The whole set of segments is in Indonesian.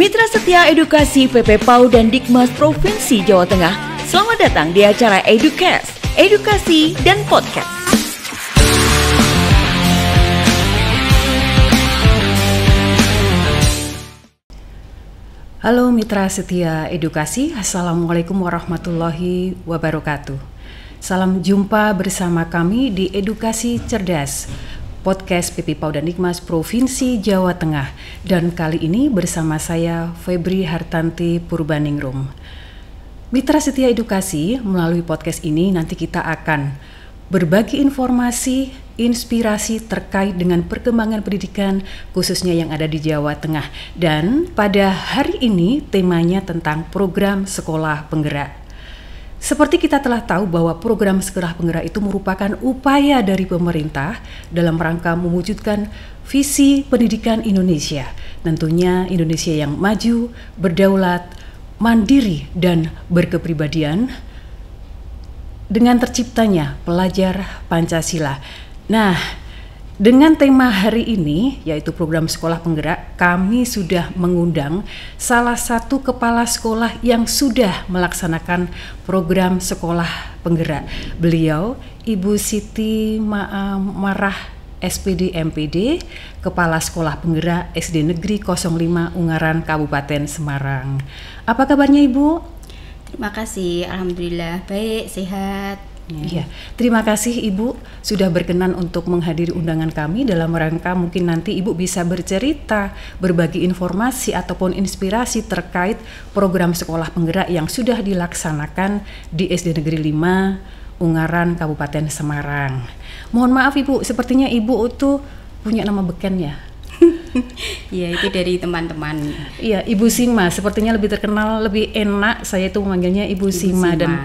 Mitra Setia Edukasi PP PAUD dan Dikmas Provinsi Jawa Tengah, selamat datang di acara Educast, Edukasi dan Podcast. Halo Mitra Setia Edukasi, Assalamualaikum warahmatullahi wabarakatuh. Salam jumpa bersama kami di Edukasi Cerdas, podcast PP PAUD dan Dikmas Provinsi Jawa Tengah. Dan kali ini bersama saya Febri Hartanti Purbaningrum. Mitra Setia Edukasi, melalui podcast ini nanti kita akan berbagi informasi, inspirasi terkait dengan perkembangan pendidikan khususnya yang ada di Jawa Tengah. Dan pada hari ini temanya tentang program sekolah penggerak. Seperti kita telah tahu bahwa program sekolah penggerak itu merupakan upaya dari pemerintah dalam rangka mewujudkan visi pendidikan Indonesia. Tentunya Indonesia yang maju, berdaulat, mandiri, dan berkepribadian dengan terciptanya pelajar Pancasila. Nah, dengan tema hari ini, yaitu program sekolah penggerak, kami sudah mengundang salah satu kepala sekolah yang sudah melaksanakan program sekolah penggerak. Beliau, Ibu Siti Marah, SPD MPD, Kepala Sekolah Penggerak SD Negeri 05 Ungaran, Kabupaten Semarang. Apa kabarnya Ibu? Terima kasih, alhamdulillah baik, sehat. Iya, terima kasih Ibu sudah berkenan untuk menghadiri undangan kami dalam rangka mungkin nanti Ibu bisa bercerita, berbagi informasi ataupun inspirasi terkait program sekolah penggerak yang sudah dilaksanakan di SD Negeri 5 Ungaran, Kabupaten Semarang. Mohon maaf Ibu, sepertinya Ibu itu punya nama beken ya? Iya, itu dari teman-teman. Iya, Ibu Sima, sepertinya lebih terkenal, lebih enak saya itu memanggilnya Ibu Sima. Dan ya.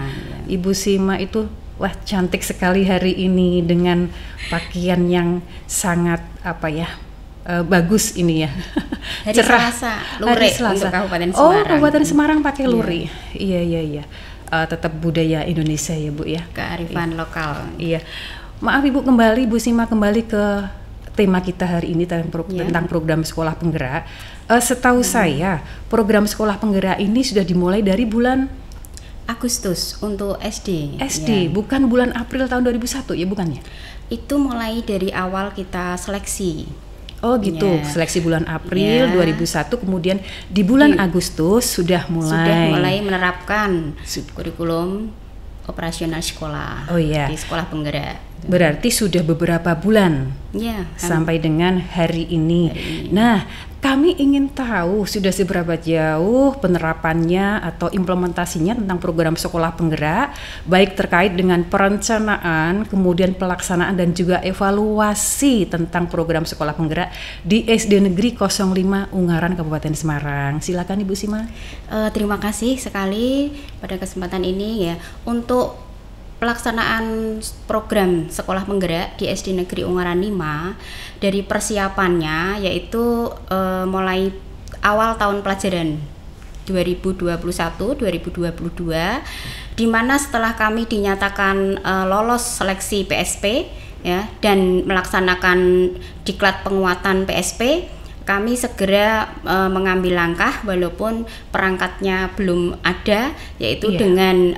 Ibu Sima itu wah cantik sekali hari ini dengan pakaian yang sangat bagus ini ya. Hari cerah. Selasa, lurik untuk Kabupaten Semarang. Oh, Kabupaten Semarang pakai lurik. Iya. Tetap budaya Indonesia ya Bu ya. Kearifan lokal. Iya. Maaf Ibu, kembali Bu Sima kembali ke tema kita hari ini tentang program sekolah penggerak. Setahu saya program sekolah penggerak ini sudah dimulai dari bulan Agustus untuk SD. SD, ya. Bukan bulan April tahun 2001 ya, bukannya? Itu mulai dari awal kita seleksi. Oh gitu, ya. Seleksi bulan April 2001, kemudian di bulan Agustus sudah mulai menerapkan kurikulum operasional sekolah. Oh iya. Di sekolah penggerak. Berarti sudah beberapa bulan sampai dengan hari ini. Nah, kami ingin tahu sudah seberapa jauh penerapannya atau implementasinya tentang program sekolah penggerak, baik terkait dengan perencanaan, kemudian pelaksanaan dan juga evaluasi tentang program sekolah penggerak di SD Negeri 05 Ungaran, Kabupaten Semarang. Silakan Ibu Sima. Terima kasih sekali pada kesempatan ini ya untuk pelaksanaan program sekolah penggerak di SD Negeri Ungaran 5 dari persiapannya yaitu mulai awal tahun pelajaran 2021-2022 di mana setelah kami dinyatakan lolos seleksi PSP ya dan melaksanakan diklat penguatan PSP, kami segera mengambil langkah walaupun perangkatnya belum ada, yaitu dengan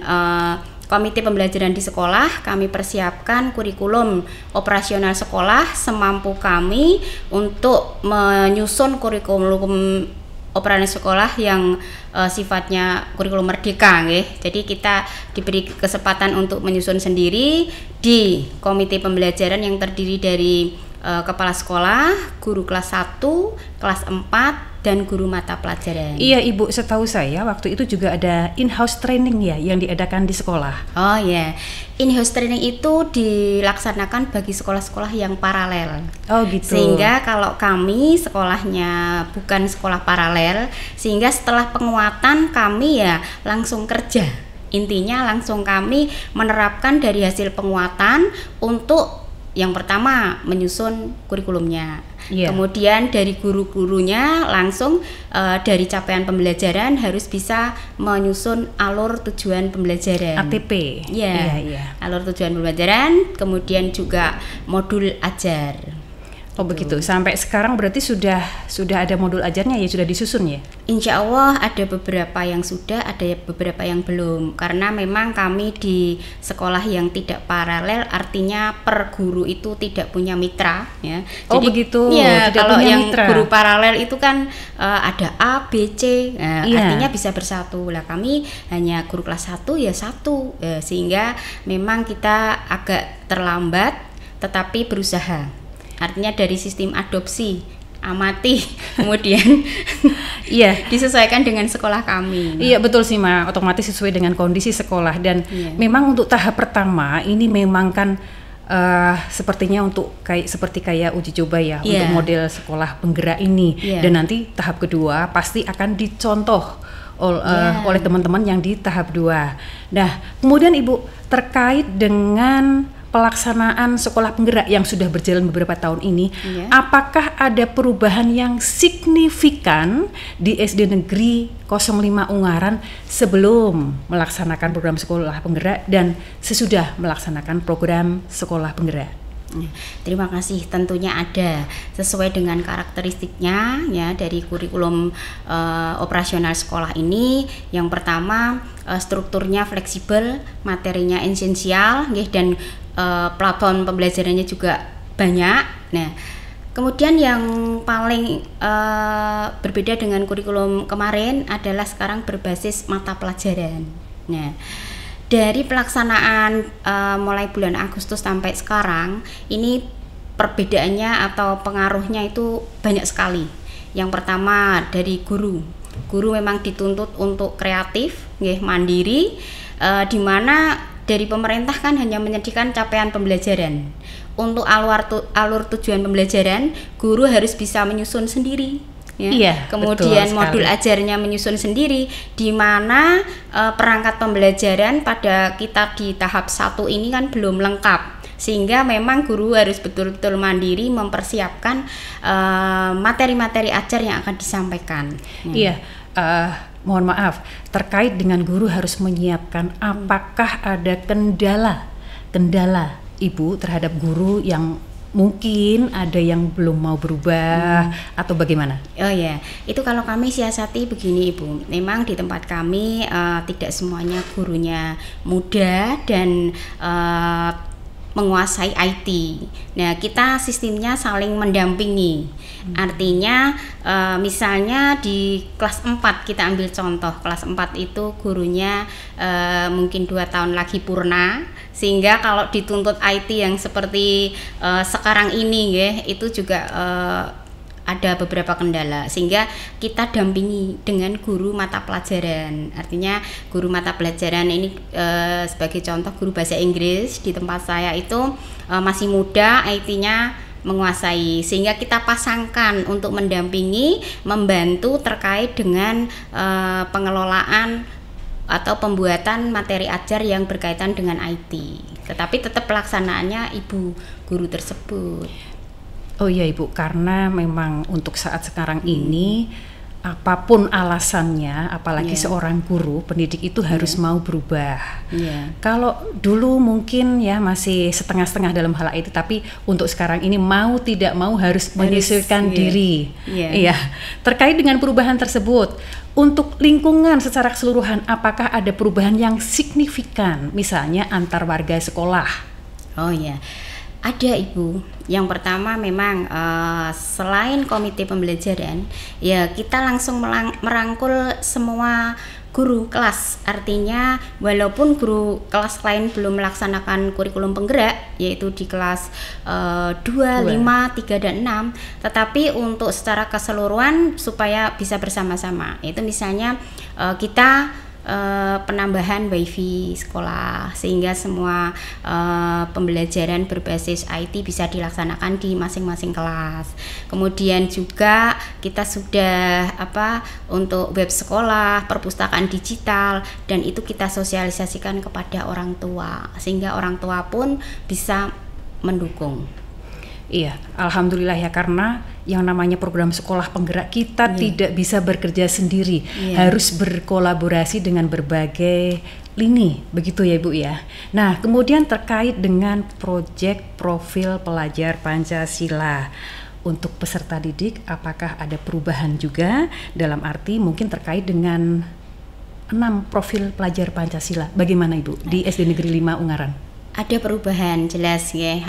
Komite Pembelajaran di Sekolah, kami persiapkan kurikulum operasional sekolah semampu kami untuk menyusun kurikulum operasional sekolah yang sifatnya kurikulum merdeka, Jadi kita diberi kesempatan untuk menyusun sendiri di Komite Pembelajaran yang terdiri dari kepala sekolah, guru kelas 1, kelas 4, dan guru mata pelajaran. Iya Ibu, setahu saya waktu itu juga ada in-house training ya yang diadakan di sekolah. Oh ya, in-house training itu dilaksanakan bagi sekolah-sekolah yang paralel. Oh gitu. Sehingga kalau kami sekolahnya bukan sekolah paralel, sehingga setelah penguatan kami ya langsung kerja. Intinya langsung kami menerapkan dari hasil penguatan untuk yang pertama menyusun kurikulumnya, kemudian dari guru-gurunya langsung dari capaian pembelajaran harus bisa menyusun alur tujuan pembelajaran ATP. Alur tujuan pembelajaran, kemudian juga modul ajar. Oh begitu. Sampai sekarang berarti sudah ada modul ajarnya ya, sudah disusun ya? Insya Allah ada beberapa yang sudah, ada beberapa yang belum. Karena memang kami di sekolah yang tidak paralel, artinya per guru itu tidak punya mitra ya. Oh jadi, begitu. Ya, tidak kalau punya yang mitra. guru paralel itu kan ada A, B, C, Iya. artinya bisa bersatu. Lah kami hanya guru kelas 1 ya satu, sehingga memang kita agak terlambat, tetapi berusaha. Artinya dari sistem adopsi, amati, kemudian iya disesuaikan dengan sekolah kami. Iya betul sih Ma, otomatis sesuai dengan kondisi sekolah. Dan memang untuk tahap pertama ini memang kan sepertinya untuk seperti uji coba ya, untuk model sekolah penggerak ini. Dan nanti tahap kedua pasti akan dicontoh oleh teman-teman yang di tahap 2. Nah kemudian Ibu, terkait dengan pelaksanaan sekolah penggerak yang sudah berjalan beberapa tahun ini, apakah ada perubahan yang signifikan di SD Negeri 05 Ungaran sebelum melaksanakan program sekolah penggerak dan sesudah melaksanakan program sekolah penggerak? Terima kasih. Tentunya ada, sesuai dengan karakteristiknya ya dari kurikulum operasional sekolah ini. Yang pertama, strukturnya fleksibel, materinya esensial, dan platform pembelajarannya juga banyak. Nah, kemudian yang paling berbeda dengan kurikulum kemarin adalah sekarang berbasis mata pelajaran. Nah, dari pelaksanaan mulai bulan Agustus sampai sekarang, ini perbedaannya atau pengaruhnya itu banyak sekali. Yang pertama dari guru memang dituntut untuk kreatif, mandiri, di mana dari pemerintah kan hanya menyediakan capaian pembelajaran. Untuk alur tujuan pembelajaran, guru harus bisa menyusun sendiri. Kemudian modul ajarnya menyusun sendiri, di mana perangkat pembelajaran pada kita di tahap 1 ini kan belum lengkap, sehingga memang guru harus betul-betul mandiri mempersiapkan materi-materi ajar yang akan disampaikan. Mohon maaf, terkait dengan guru harus menyiapkan, apakah ada kendala Ibu terhadap guru yang mungkin ada yang belum mau berubah atau bagaimana? Oh ya, itu kalau kami siasati begini Ibu, memang di tempat kami tidak semuanya gurunya muda dan menguasai IT. Nah, kita sistemnya saling mendampingi. Artinya misalnya di kelas 4 kita ambil contoh, kelas 4 itu gurunya mungkin 2 tahun lagi purna, sehingga kalau dituntut IT yang seperti sekarang ini itu juga ada beberapa kendala, sehingga kita dampingi dengan guru mata pelajaran. Artinya guru mata pelajaran ini sebagai contoh guru bahasa Inggris di tempat saya itu masih muda, IT-nya menguasai, sehingga kita pasangkan untuk mendampingi, membantu terkait dengan pengelolaan atau pembuatan materi ajar yang berkaitan dengan IT. Tetapi tetap pelaksanaannya ibu guru tersebut. Oh iya Ibu, karena memang untuk saat sekarang ini apapun alasannya, apalagi seorang guru pendidik itu harus mau berubah. Kalau dulu mungkin ya masih setengah-setengah dalam hal itu, tapi untuk sekarang ini mau tidak mau harus menyesuaikan diri. Terkait dengan perubahan tersebut, untuk lingkungan secara keseluruhan, apakah ada perubahan yang signifikan, misalnya antar warga sekolah? Oh ya, ada Ibu. Yang pertama memang selain komite pembelajaran, ya kita langsung merangkul semua guru kelas. Artinya walaupun guru kelas lain belum melaksanakan kurikulum penggerak, yaitu di kelas 2, 5, 3, dan 6, tetapi untuk secara keseluruhan supaya bisa bersama-sama, itu misalnya kita penambahan wifi sekolah, sehingga semua pembelajaran berbasis IT bisa dilaksanakan di masing-masing kelas. Kemudian juga kita sudah untuk web sekolah, perpustakaan digital, dan itu kita sosialisasikan kepada orang tua, sehingga orang tua pun bisa mendukung. Iya, alhamdulillah ya, karena yang namanya program sekolah penggerak kita tidak bisa bekerja sendiri, harus berkolaborasi dengan berbagai lini, begitu ya Ibu ya. Nah, kemudian terkait dengan proyek profil pelajar Pancasila, untuk peserta didik apakah ada perubahan juga dalam arti mungkin terkait dengan 6 profil pelajar Pancasila. Bagaimana Ibu di SD Negeri 5 Ungaran? Ada perubahan jelas ya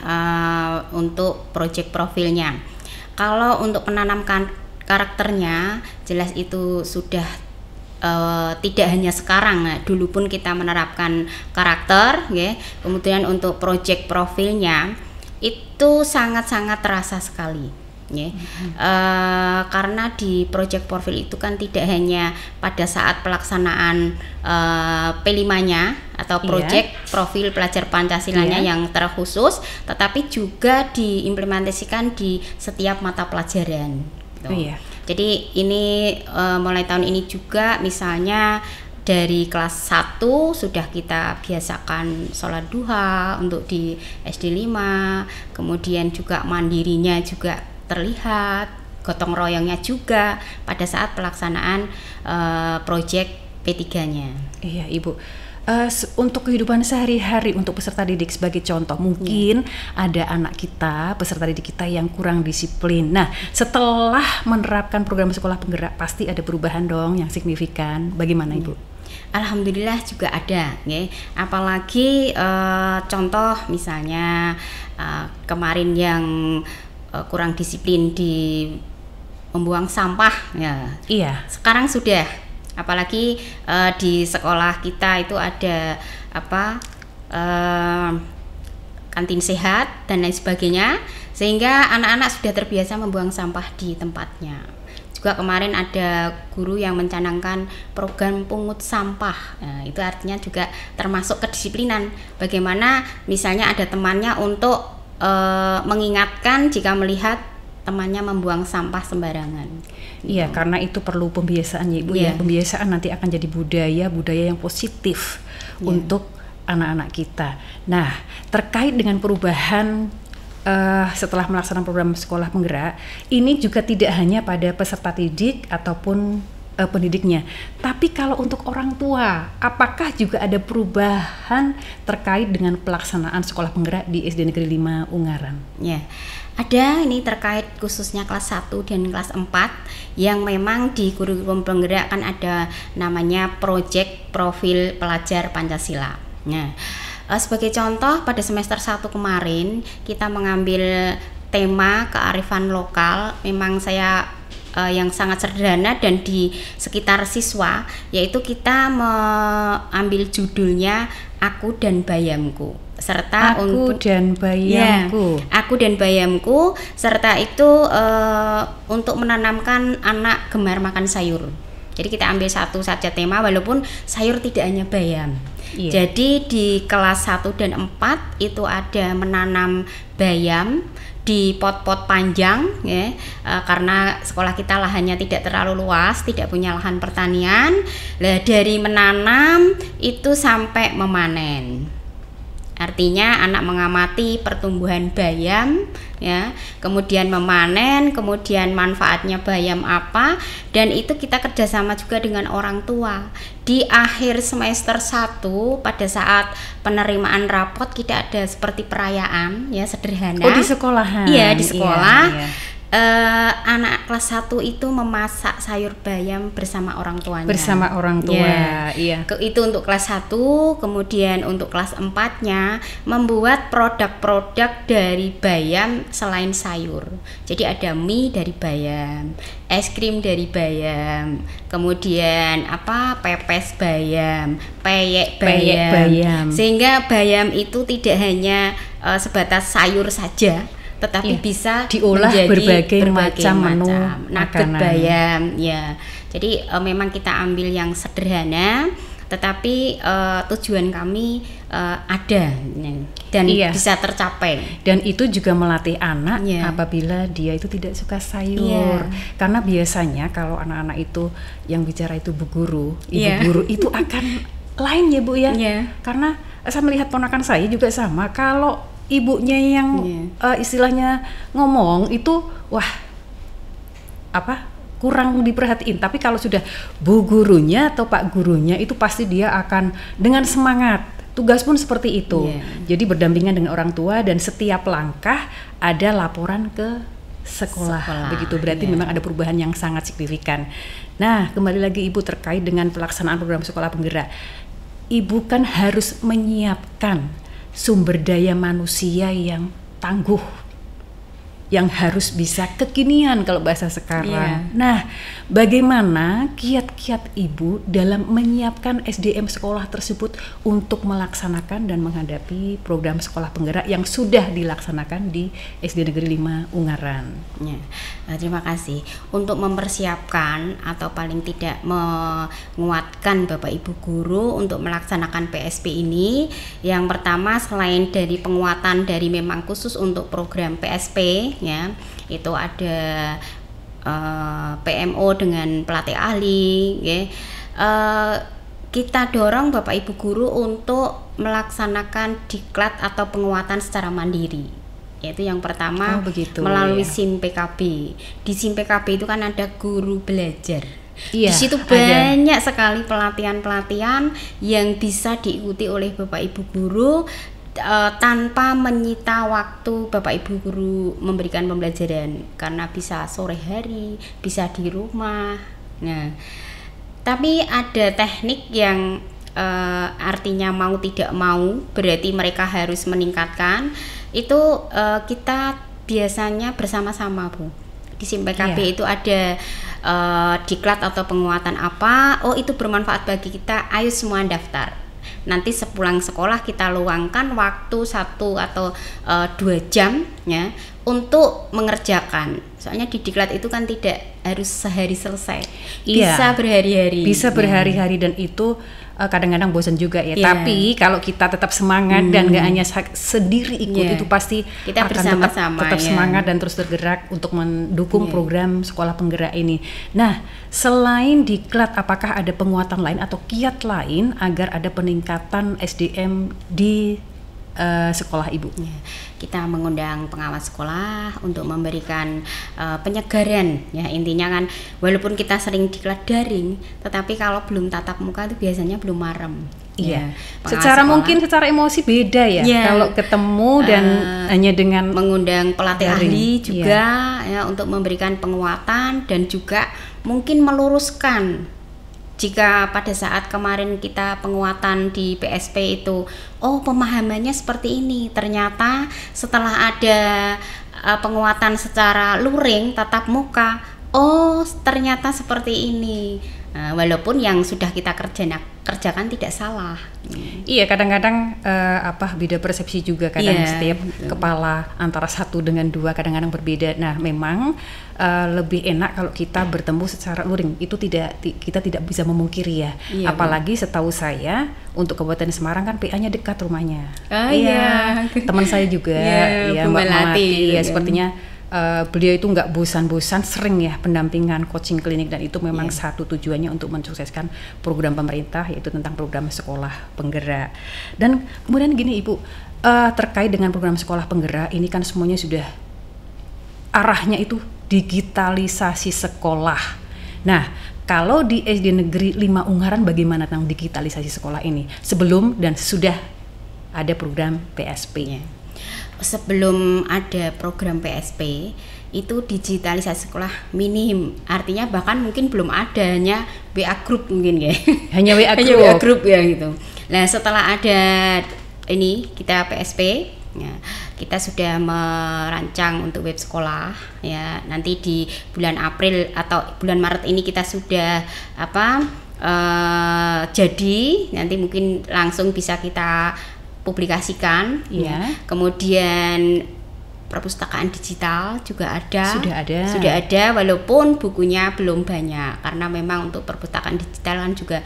untuk proyek profilnya. Kalau untuk penanamkan karakternya jelas itu sudah tidak hanya sekarang, dulu pun kita menerapkan karakter ya. Kemudian untuk proyek profilnya itu sangat-sangat terasa sekali ya. Karena di proyek profil itu kan tidak hanya pada saat pelaksanaan P5-nya atau proyek profil pelajar Pancasilanya yang terkhusus, tetapi juga diimplementasikan di setiap mata pelajaran gitu. Jadi ini mulai tahun ini juga misalnya dari kelas 1 sudah kita biasakan sholat duha untuk di SD 5, kemudian juga mandirinya juga terlihat, gotong royongnya juga pada saat pelaksanaan proyek P3-nya. Iya Ibu. Untuk kehidupan sehari-hari untuk peserta didik sebagai contoh, mungkin ada anak kita, peserta didik kita yang kurang disiplin. Nah, setelah menerapkan program sekolah penggerak pasti ada perubahan dong yang signifikan. Bagaimana Ibu? Alhamdulillah juga ada, ya. Apalagi contoh misalnya kemarin yang kurang disiplin di membuang sampah, ya. Iya. Sekarang sudah. Apalagi di sekolah kita itu ada kantin sehat dan lain sebagainya, sehingga anak-anak sudah terbiasa membuang sampah di tempatnya. Juga kemarin ada guru yang mencanangkan program pungut sampah. Nah, itu artinya juga termasuk kedisiplinan. Bagaimana misalnya ada temannya untuk mengingatkan jika melihat temannya membuang sampah sembarangan. Iya, karena itu perlu pembiasaan ya Ibu ya. Pembiasaan nanti akan jadi budaya yang positif untuk anak-anak kita. Nah, terkait dengan perubahan setelah melaksanakan program sekolah penggerak, ini juga tidak hanya pada peserta didik ataupun pendidiknya, tapi kalau untuk orang tua, apakah juga ada perubahan terkait dengan pelaksanaan sekolah penggerak di SD Negeri 5 Ungaran? Ya. Ada ini terkait khususnya kelas 1 dan kelas 4 yang memang di kurikulum penggerak kan ada namanya proyek profil pelajar Pancasila. Nah, sebagai contoh pada semester 1 kemarin kita mengambil tema kearifan lokal, memang saya yang sangat sederhana dan di sekitar siswa, yaitu kita mengambil judulnya Aku dan Bayamku, serta Aku dan Bayamku. Aku dan Bayamku, serta itu untuk menanamkan anak gemar makan sayur. Jadi kita ambil satu saja tema walaupun sayur tidak hanya bayam. Jadi di kelas 1 dan 4 itu ada menanam bayam di pot-pot panjang ya, karena sekolah kita lahannya tidak terlalu luas, tidak punya lahan pertanian. Dari menanam itu sampai memanen. Artinya anak mengamati pertumbuhan bayam ya, kemudian memanen, kemudian manfaatnya bayam apa, dan itu kita kerjasama juga dengan orang tua. Di akhir semester 1 pada saat penerimaan rapot kita ada seperti perayaan ya, sederhana. Oh, di sekolahan? Iya, di sekolah. Iya. Anak kelas 1 itu memasak sayur bayam bersama orang tuanya. Bersama orang tua, iya. Itu untuk kelas 1, kemudian untuk kelas 4-nya membuat produk-produk dari bayam selain sayur. Jadi ada mie dari bayam, es krim dari bayam, kemudian pepes bayam, peyek bayam. Sehingga bayam itu tidak hanya sebatas sayur saja, tetapi bisa diolah berbagai macam menu nugget bayam ya. Jadi memang kita ambil yang sederhana, tetapi tujuan kami ada dan bisa tercapai. Dan itu juga melatih anak apabila dia itu tidak suka sayur. Karena biasanya kalau anak-anak itu yang bicara itu bu guru, ibu guru itu akan lain ya Bu ya. Karena saya melihat ponakan saya juga sama, kalau ibunya yang istilahnya ngomong itu kurang diperhatiin, tapi kalau sudah bu gurunya atau pak gurunya itu pasti dia akan dengan semangat. Tugas pun seperti itu. Jadi berdampingan dengan orang tua dan setiap langkah ada laporan ke sekolah. Begitu berarti memang ada perubahan yang sangat signifikan. Nah, kembali lagi Ibu terkait dengan pelaksanaan program sekolah penggerak. Ibu kan harus menyiapkan sumber daya manusia yang tangguh, yang harus bisa kekinian kalau bahasa sekarang. Nah, bagaimana kiat-kiat Ibu dalam menyiapkan SDM sekolah tersebut untuk melaksanakan dan menghadapi program sekolah penggerak yang sudah dilaksanakan di SD Negeri 5 Ungaran? Terima kasih. Untuk mempersiapkan atau paling tidak menguatkan Bapak Ibu guru untuk melaksanakan PSP ini, yang pertama selain dari penguatan dari memang khusus untuk program PSP, ya, itu ada PMO dengan pelatih ahli, ya. Kita dorong Bapak Ibu guru untuk melaksanakan diklat atau penguatan secara mandiri, yaitu yang pertama melalui SIM PKB. Di SIM PKB itu kan ada guru belajar. Di situ banyak sekali pelatihan-pelatihan yang bisa diikuti oleh Bapak Ibu guru tanpa menyita waktu Bapak Ibu guru memberikan pembelajaran, karena bisa sore hari, bisa di rumah. Nah, tapi ada teknik yang artinya mau tidak mau berarti mereka harus meningkatkan. Itu kita biasanya bersama-sama, Bu. Di SIM PKB itu ada diklat atau penguatan apa, oh itu bermanfaat bagi kita, ayo semua daftar. Nanti sepulang sekolah kita luangkan waktu 1 atau 2 jam, ya, untuk mengerjakan. Soalnya di diklat itu kan tidak harus sehari selesai, bisa berhari-hari. Bisa berhari-hari, dan itu kadang-kadang bosan juga ya. Tapi kalau kita tetap semangat dan nggak hanya sendiri ikut, itu pasti kita akan bersama-sama tetap semangat dan terus bergerak untuk mendukung program sekolah penggerak ini. Nah, selain diklat, apakah ada penguatan lain atau kiat lain agar ada peningkatan SDM di sekolah Ibu? Kita mengundang pengawas sekolah untuk memberikan penyegaran, ya. Intinya kan walaupun kita sering diklat daring, tetapi kalau belum tatap muka itu biasanya belum marem. Secara mungkin secara emosi beda ya, kalau ketemu dan hanya dengan mengundang pelatih ahli juga, ya, untuk memberikan penguatan dan juga mungkin meluruskan. Jika pada saat kemarin kita penguatan di PSP itu, oh pemahamannya seperti ini, ternyata setelah ada penguatan secara luring tatap muka, oh ternyata seperti ini. Walaupun yang sudah kita kerjakan tidak salah. Iya, kadang-kadang beda persepsi juga, kadang setiap kepala antara 1 dengan 2 kadang-kadang berbeda. Nah, memang lebih enak kalau kita bertemu secara luring. Itu kita tidak bisa memungkiri ya. Apalagi setahu saya untuk Kabupaten Semarang kan PA-nya dekat rumahnya. Teman saya juga, Mbak Melati, sepertinya beliau itu nggak bosan-bosan, sering ya pendampingan coaching klinik, dan itu memang satu tujuannya untuk mensukseskan program pemerintah, yaitu tentang program sekolah penggerak. Dan kemudian gini Ibu, terkait dengan program sekolah penggerak ini kan semuanya sudah arahnya itu digitalisasi sekolah. Nah, kalau di SD Negeri 5 Ungaran bagaimana tentang digitalisasi sekolah ini sebelum dan sudah ada program PSP-nya? Sebelum ada program PSP itu digitalisasi sekolah minim, artinya bahkan mungkin belum ada, hanya WA group mungkin ya. Hanya WA group ya gitu. Nah, setelah ada ini kita PSP, ya, kita sudah merancang untuk web sekolah, ya. Nanti di bulan April atau bulan Maret ini kita sudah jadi nanti mungkin langsung bisa kita publikasikan, kemudian perpustakaan digital juga ada. Sudah ada walaupun bukunya belum banyak, karena memang untuk perpustakaan digital kan juga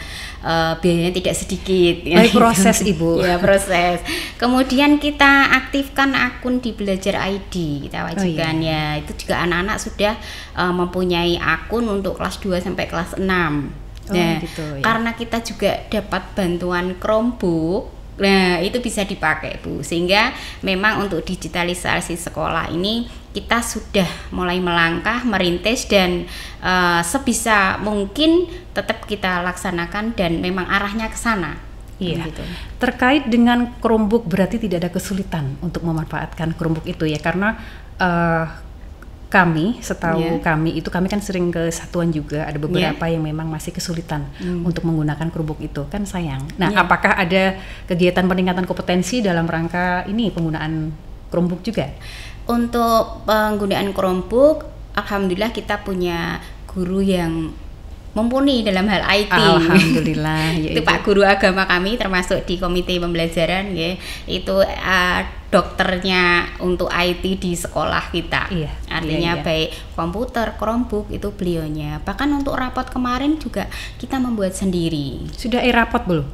biayanya tidak sedikit. Proses Ibu. Ya, proses. Kemudian kita aktifkan akun di Belajar ID, kita wajibkan ya. Itu juga anak-anak sudah mempunyai akun untuk kelas 2 sampai kelas 6. Karena kita juga dapat bantuan Chromebook. Nah, itu bisa dipakai Bu, sehingga memang untuk digitalisasi sekolah ini kita sudah mulai melangkah, merintis, dan sebisa mungkin tetap kita laksanakan dan memang arahnya ke sana. Gitu. Terkait dengan Chromebook berarti tidak ada kesulitan untuk memanfaatkan Chromebook itu ya, karena setahu kami kan sering ke satuan juga, ada beberapa yang memang masih kesulitan untuk menggunakan Chromebook itu, kan sayang. Nah, apakah ada kegiatan peningkatan kompetensi dalam rangka ini penggunaan Chromebook juga? Untuk penggunaan Chromebook, alhamdulillah kita punya guru yang mumpuni dalam hal IT. Alhamdulillah. Itu Pak Guru agama kami termasuk di komite pembelajaran ya. Itu dokternya untuk IT di sekolah kita. Artinya baik komputer, Chromebook itu beliaunya. Bahkan untuk rapot kemarin juga kita membuat sendiri. Sudah e-rapot belum?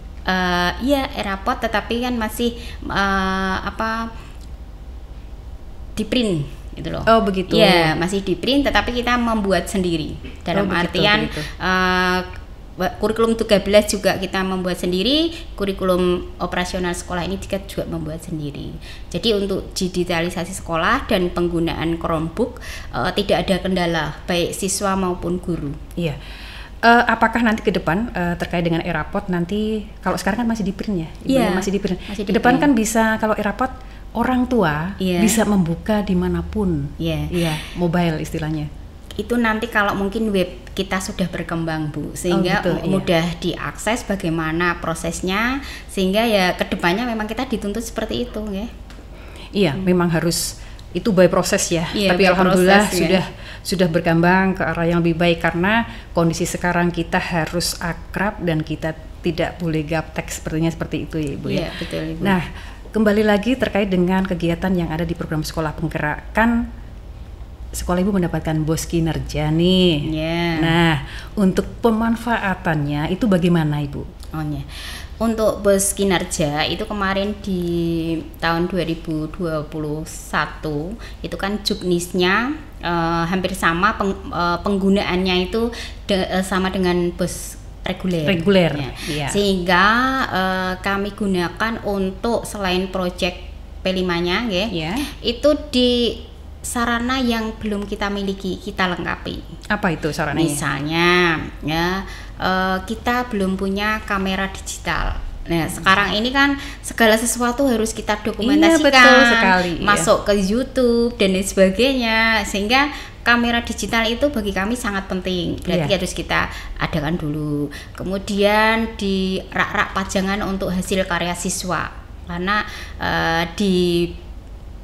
Iya, e-rapot, tetapi kan masih di print gitu loh. Oh begitu. Ya, masih di print tetapi kita membuat sendiri. Dalam artian kurikulum 13 juga kita membuat sendiri, kurikulum operasional sekolah ini kita juga membuat sendiri. Jadi untuk digitalisasi sekolah dan penggunaan Chromebook tidak ada kendala baik siswa maupun guru. Iya. Apakah nanti ke depan terkait dengan e-rapot nanti, kalau sekarang kan masih di print ya? Iya, masih di print. Ke depan kan bisa, kalau e-rapot orang tua bisa membuka dimanapun, mobile istilahnya. Itu nanti kalau mungkin web kita sudah berkembang Bu, sehingga mudah diakses bagaimana prosesnya, sehingga ya kedepannya memang kita dituntut seperti itu ya. Iya, memang harus itu by proses ya. Tapi alhamdulillah sudah berkembang ke arah yang lebih baik, karena kondisi sekarang kita harus akrab dan kita tidak boleh gaptek sepertinya seperti itu ya Ibu ya. Iya, betul Ibu. Nah, kembali lagi terkait dengan kegiatan yang ada di program sekolah penggerak, kan sekolah Ibu mendapatkan BOS kinerja nih. Nah, untuk pemanfaatannya itu bagaimana Ibu? Untuk BOS kinerja itu kemarin di tahun 2021 itu kan juknisnya hampir sama, penggunaannya itu sama dengan BOS reguler. Sehingga kami gunakan untuk selain proyek P5-nya itu di sarana yang belum kita miliki, kita lengkapi. Apa itu sarananya? Misalnya kita belum punya kamera digital. Nah, sekarang ini kan segala sesuatu harus kita dokumentasikan, betul sekali, masuk ke YouTube dan lain sebagainya, sehingga kamera digital itu bagi kami sangat penting. Berarti harus kita adakan dulu. Kemudian di rak-rak pajangan untuk hasil karya siswa, karena di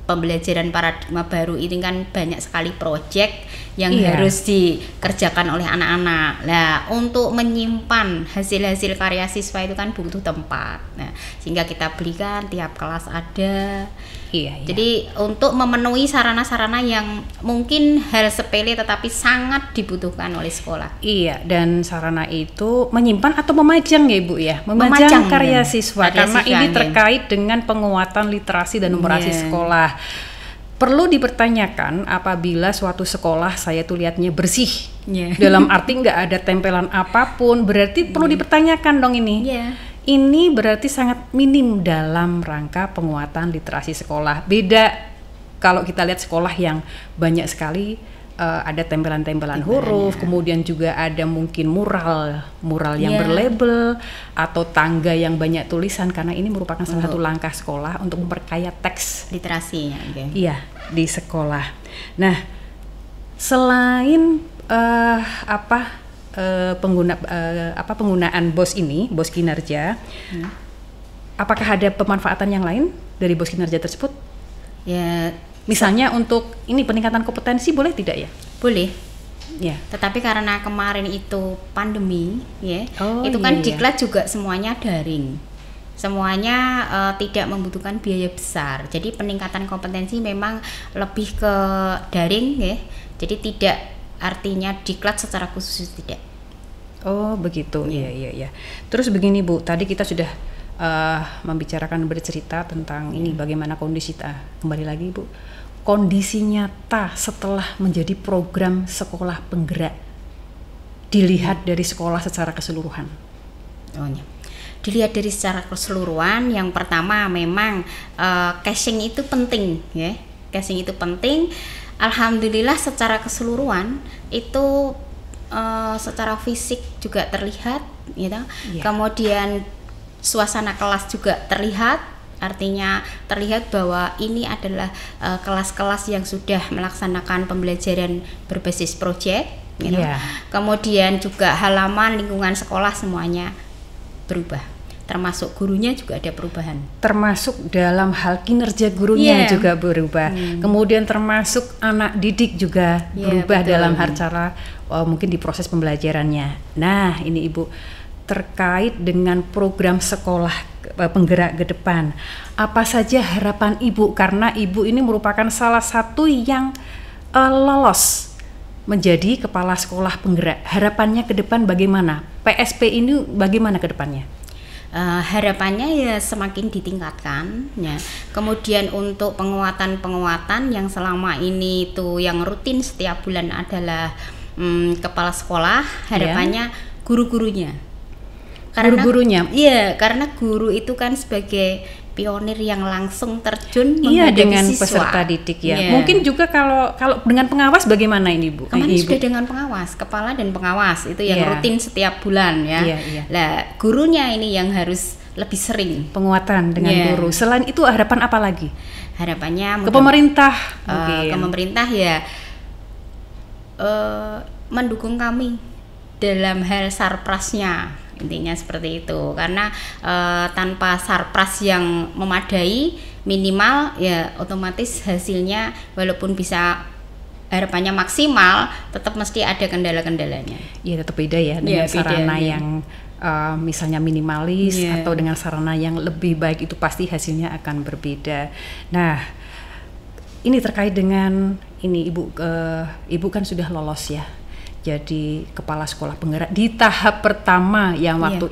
pembelajaran paradigma baru ini kan banyak sekali proyek yang harus dikerjakan oleh anak-anak. Nah, untuk menyimpan hasil-hasil karya siswa itu kan butuh tempat. Nah, sehingga kita belikan tiap kelas ada. Jadi untuk memenuhi sarana-sarana yang mungkin hal sepele tetapi sangat dibutuhkan oleh sekolah. Dan sarana itu menyimpan atau memajang ya Ibu ya? Memajang karya siswa, karena ini terkait dengan penguatan literasi dan numerasi sekolah. Perlu dipertanyakan apabila suatu sekolah saya tuh lihatnya bersih, dalam arti nggak ada tempelan apapun, berarti perlu dipertanyakan dong ini. Ini berarti sangat minim dalam rangka penguatan literasi sekolah. Beda kalau kita lihat sekolah yang banyak sekali ada tempelan-tempelan huruf, kemudian juga ada mungkin mural yang berlabel atau tangga yang banyak tulisan, karena ini merupakan salah satu langkah sekolah untuk memperkaya teks literasinya. Di sekolah. Nah, selain penggunaan BOS ini, BOS kinerja, apakah ada pemanfaatan yang lain dari BOS kinerja tersebut? Misalnya untuk ini peningkatan kompetensi boleh tidak ya? Boleh. Tetapi karena kemarin itu pandemi, itu kan diklat juga semuanya daring. Semuanya tidak membutuhkan biaya besar. Jadi peningkatan kompetensi memang lebih ke daring Jadi tidak artinya diklat secara khusus, tidak. Oh begitu. Iya. Terus begini Bu, tadi kita sudah bercerita tentang ini bagaimana kondisi kembali lagi Bu, kondisi nyata setelah menjadi program sekolah penggerak dilihat dari sekolah secara keseluruhan. Dilihat dari secara keseluruhan, yang pertama memang casing itu penting casing itu penting. Alhamdulillah secara keseluruhan itu secara fisik juga terlihat Kemudian suasana kelas juga terlihat Artinya terlihat bahwa ini adalah kelas-kelas yang sudah melaksanakan pembelajaran berbasis proyek, kemudian juga halaman lingkungan sekolah semuanya berubah, termasuk gurunya juga ada perubahan. Termasuk dalam hal kinerja gurunya juga berubah. Kemudian termasuk anak didik juga berubah dalam hal cara mungkin di proses pembelajarannya. Nah, ini Ibu terkait dengan program sekolah penggerak ke depan. Apa saja harapan Ibu, karena Ibu ini merupakan salah satu yang lolos menjadi kepala sekolah penggerak. Harapannya ke depan bagaimana? PSP ini bagaimana ke depannya? Harapannya ya semakin ditingkatkan ya. Kemudian untuk penguatan yang selama ini itu yang rutin setiap bulan adalah kepala sekolah, harapannya guru-gurunya. Iya, karena guru itu kan sebagai pionir yang langsung terjun menghadapi dengan siswa. Peserta didik ya. Mungkin juga kalau dengan pengawas bagaimana ini Bu? Kemarin sudah dengan pengawas, kepala dan pengawas itu yang rutin setiap bulan ya. Lah gurunya ini yang harus lebih sering penguatan dengan guru. Selain itu harapan apa lagi? Harapannya ke pemerintah, ke pemerintah ya mendukung kami dalam hal sarprasnya. Intinya seperti itu, karena tanpa sarpras yang memadai minimal ya otomatis hasilnya walaupun bisa harapannya maksimal tetap mesti ada kendala-kendalanya. Iya, tetap beda ya dengan sarana yang misalnya minimalis atau dengan sarana yang lebih baik, itu pasti hasilnya akan berbeda. Nah, ini terkait dengan ini Ibu kan sudah lolos ya. Jadi kepala sekolah penggerak di tahap pertama yang waktu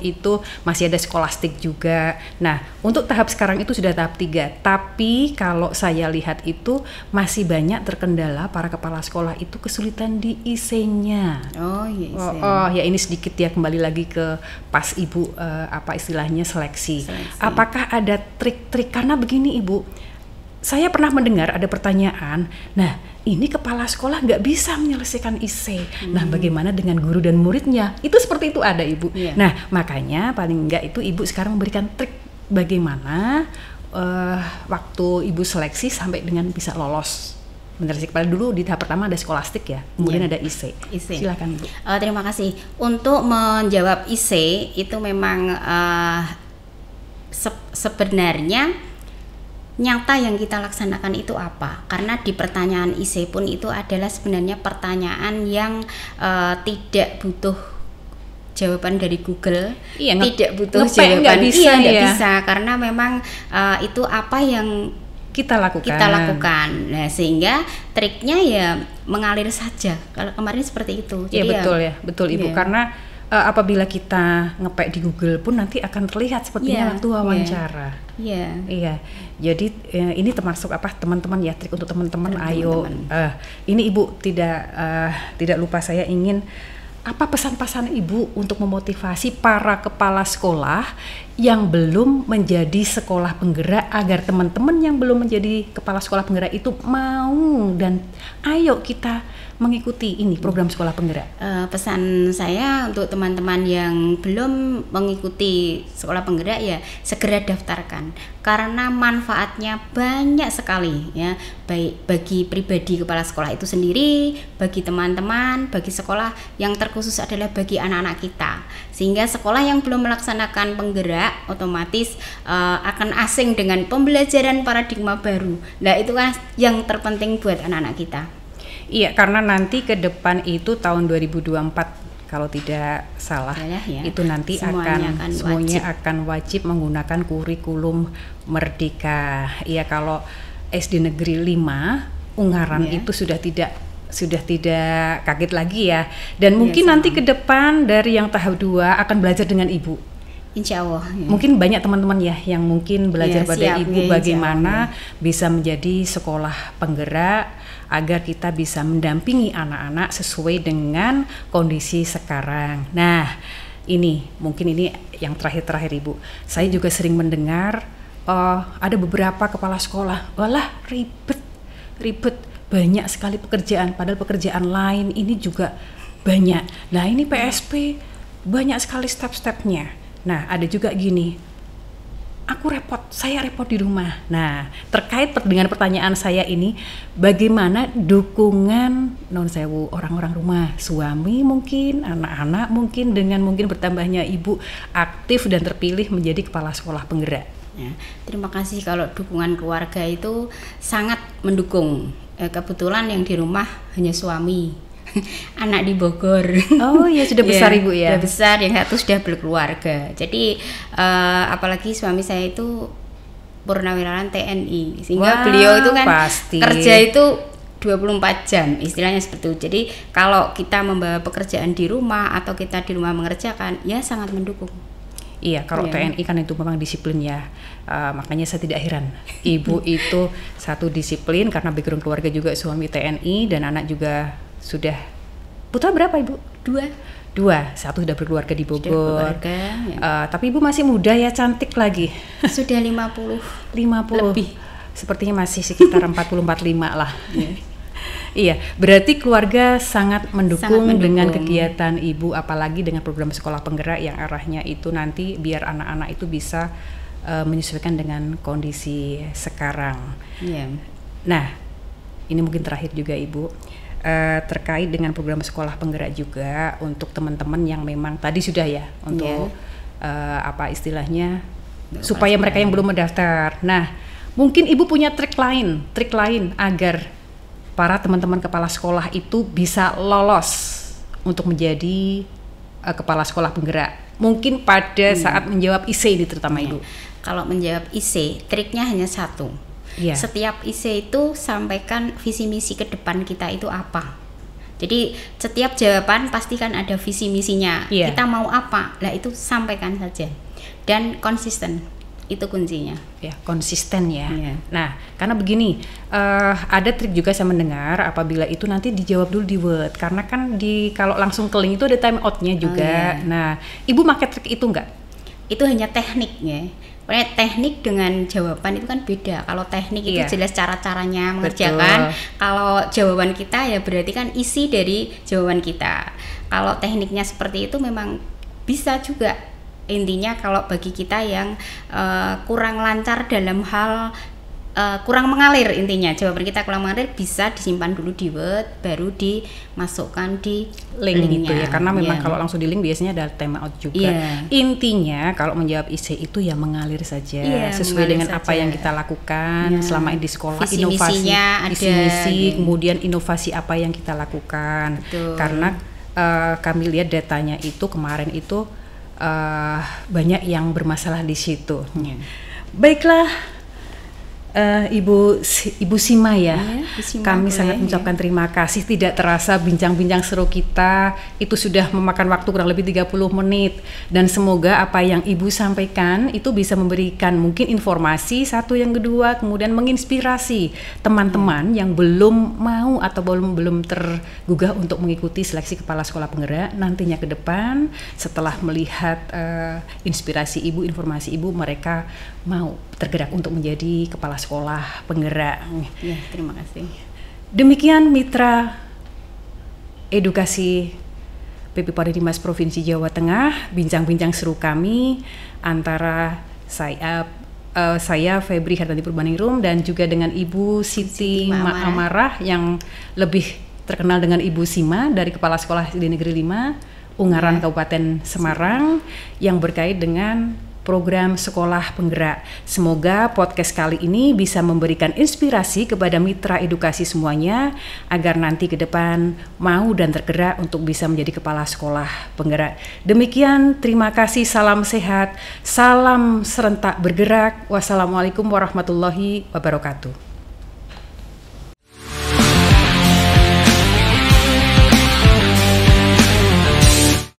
itu masih ada skolastik juga. Nah, untuk tahap sekarang itu sudah tahap 3. Tapi kalau saya lihat itu masih banyak terkendala para kepala sekolah itu kesulitan di IC-nya. Ya ini sedikit ya, kembali lagi ke pas Ibu apa istilahnya seleksi. Apakah ada trik-trik, karena begini Ibu, saya pernah mendengar ada pertanyaan, nah ini kepala sekolah nggak bisa menyelesaikan IC, nah bagaimana dengan guru dan muridnya? Itu seperti itu ada Ibu. Nah makanya paling nggak itu Ibu sekarang memberikan trik bagaimana waktu Ibu seleksi sampai dengan bisa lolos menyelesaikan. Pada dulu di tahap pertama ada skolastik ya, kemudian ada IC. Silakan Ibu. Terima kasih. Untuk menjawab IC itu memang sebenarnya nyata yang kita laksanakan itu apa? Karena di pertanyaan IC pun itu adalah sebenarnya pertanyaan yang tidak butuh jawaban dari Google, tidak butuh jawaban, nggak bisa karena memang itu apa yang kita lakukan. Nah, sehingga triknya ya mengalir saja. Kalau kemarin seperti itu. Jadi betul Ibu, karena apabila kita ngepek di Google pun nanti akan terlihat sepertinya waktu wawancara. Iya. Jadi ini termasuk apa teman-teman ya, trik untuk teman-teman. Ayo, ini Ibu tidak lupa saya ingin apa pesan-pesan Ibu untuk memotivasi para kepala sekolah yang belum menjadi sekolah penggerak agar teman-teman yang belum menjadi kepala sekolah penggerak itu mau dan ayo kita mengikuti ini program sekolah penggerak. Pesan saya untuk teman-teman yang belum mengikuti sekolah penggerak ya segera daftarkan, karena manfaatnya banyak sekali ya, baik bagi pribadi kepala sekolah itu sendiri, bagi teman-teman, bagi sekolah, yang terkhusus adalah bagi anak-anak kita, sehingga sekolah yang belum melaksanakan penggerak otomatis akan asing dengan pembelajaran paradigma baru. Nah itu kan yang terpenting buat anak-anak kita. Iya, karena nanti ke depan itu tahun 2024 kalau tidak salah itu nanti semuanya akan wajib menggunakan kurikulum Merdeka. Iya, kalau SD Negeri 5 Ungaran itu sudah tidak kaget lagi ya. Dan mungkin nanti ke depan dari yang tahap 2 akan belajar dengan Ibu. Insya Allah. Mungkin banyak teman-teman ya yang mungkin belajar pada Ibu bagaimana bisa menjadi sekolah penggerak agar kita bisa mendampingi anak-anak sesuai dengan kondisi sekarang. Nah, mungkin ini yang terakhir Ibu. Saya juga sering mendengar ada beberapa kepala sekolah, walah ribet, banyak sekali pekerjaan, padahal pekerjaan lain ini juga banyak. Nah, ini PSP banyak sekali step-stepnya. Nah, ada juga gini, saya repot di rumah. Nah, terkait dengan pertanyaan saya ini, bagaimana dukungan non sewu orang-orang rumah, suami mungkin, anak-anak mungkin, dengan mungkin bertambahnya ibu aktif dan terpilih menjadi kepala sekolah penggerak? Ya, terima kasih. Kalau dukungan keluarga itu sangat mendukung. Kebetulan yang di rumah hanya suami, anak di Bogor. Oh ya, sudah besar ibu ya? Sudah besar, yang satu sudah berkeluarga. Jadi apalagi suami saya itu purnawirawan TNI, sehingga beliau itu kan kerja itu 24 jam, istilahnya seperti itu. Jadi kalau kita membawa pekerjaan di rumah atau kita di rumah mengerjakan, ya sangat mendukung. Iya, kalau TNI kan itu memang disiplin ya, makanya saya tidak heran ibu itu satu disiplin karena background keluarga juga suami TNI dan anak juga sudah. Putra berapa ibu? Dua, satu sudah berkeluarga di Bogor. Ya. Tapi ibu masih muda ya, cantik lagi. Sudah 50 lebih. Sepertinya masih sekitar 40-45 lah. Iya, berarti keluarga sangat mendukung dengan kegiatan ibu, apalagi dengan program sekolah penggerak yang arahnya itu nanti biar anak-anak itu bisa menyesuaikan dengan kondisi sekarang. Yeah. Nah, ini mungkin terakhir juga ibu, terkait dengan program sekolah penggerak juga untuk teman-teman yang memang tadi sudah ya untuk apa istilahnya supaya mereka yang belum mendaftar. Nah, mungkin ibu punya trik lain agar para teman-teman kepala sekolah itu bisa lolos untuk menjadi kepala sekolah penggerak. Mungkin pada saat menjawab IC ini terutama ibu. Kalau menjawab IC, triknya hanya satu. Setiap IC itu sampaikan visi misi ke depan kita itu apa. Jadi setiap jawaban pasti kan ada visi misinya. Kita mau apa? Lah itu sampaikan saja. Dan konsisten. Itu kuncinya. Ya, konsisten ya. Nah, karena begini, ada trik juga saya mendengar apabila itu nanti dijawab dulu di Word, karena kan kalau langsung ke link itu ada time out-nya juga. Nah, ibu pakai trik itu enggak? Itu hanya tekniknya. Pokoknya teknik dengan jawaban itu kan beda. Kalau teknik itu jelas cara-caranya mengerjakan. Kalau jawaban kita ya berarti kan isi dari jawaban kita. Kalau tekniknya seperti itu memang bisa juga. Intinya kalau bagi kita yang kurang lancar dalam hal kurang mengalir, intinya jawaban kita kurang mengalir bisa disimpan dulu di Word, baru dimasukkan di link gitu ya, karena memang kalau langsung di link biasanya ada time out juga. Intinya kalau menjawab IC itu ya mengalir saja, sesuai dengan apa yang kita lakukan selama ini di sekolah. Visi misinya ada, visi misi, kemudian inovasi apa yang kita lakukan. Karena kami lihat datanya itu kemarin itu banyak yang bermasalah di situ. Baiklah, Ibu Sima ya, kami sangat mengucapkan terima kasih. Tidak terasa bincang-bincang seru kita itu sudah memakan waktu kurang lebih 30 menit. Dan semoga apa yang Ibu sampaikan itu bisa memberikan mungkin informasi satu, yang kedua kemudian menginspirasi teman-teman yang belum mau atau belum tergugah untuk mengikuti seleksi kepala sekolah penggerak nantinya ke depan. Setelah melihat inspirasi Ibu, informasi Ibu, mereka mau tergerak untuk menjadi kepala sekolah penggerak. Ya, terima kasih. Demikian mitra edukasi PP Pauda Dikmas Provinsi Jawa Tengah, bincang-bincang seru kami antara saya Febri Hartanti Purbaningrum dan juga dengan Ibu Siti Amarah yang lebih terkenal dengan Ibu Sima dari Kepala Sekolah di Negeri 5 Ungaran Kabupaten Semarang yang berkait dengan program sekolah penggerak. Semoga podcast kali ini bisa memberikan inspirasi kepada mitra edukasi semuanya agar nanti ke depan mau dan tergerak untuk bisa menjadi kepala sekolah penggerak. Demikian, terima kasih, salam sehat, salam serentak bergerak. Wassalamualaikum warahmatullahi wabarakatuh.